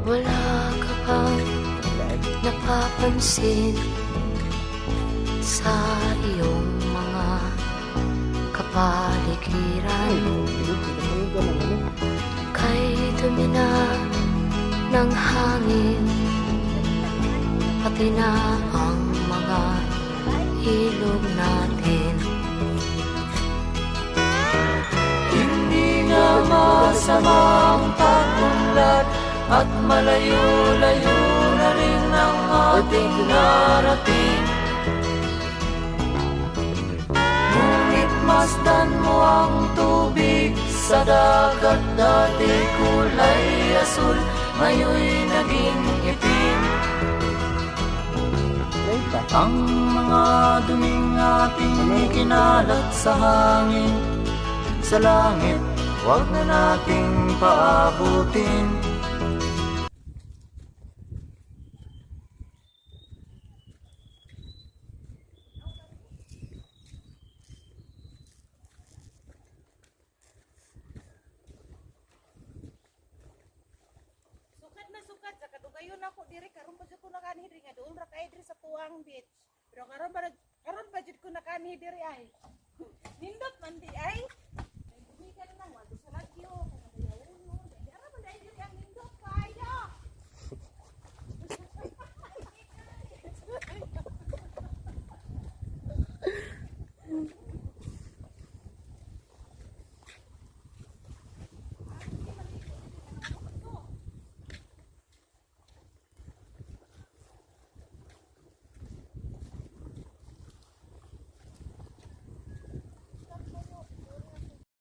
Wala ka bang napapansin sa iyong mga kapaligiran? Kay dumi na ng hangin, pati na ang mga ilog natin. Hindi nga masamang pag-unlad at malayo-layo na rin ang ating narating. Ngunit masdan mo ang tubig sa dagat, dati kulay asul, ngayon'y naging itim. Ang mga duming ating ikinalat sa hangin, sa langit, huwag na nating paabutin. Sukat sa kadugayon ako diri karon pa jud ko nakani diri nga doon ra kay diri sa Puang Beach. Pero karon ba jud ko nakani diri ay. Nindot man di ay.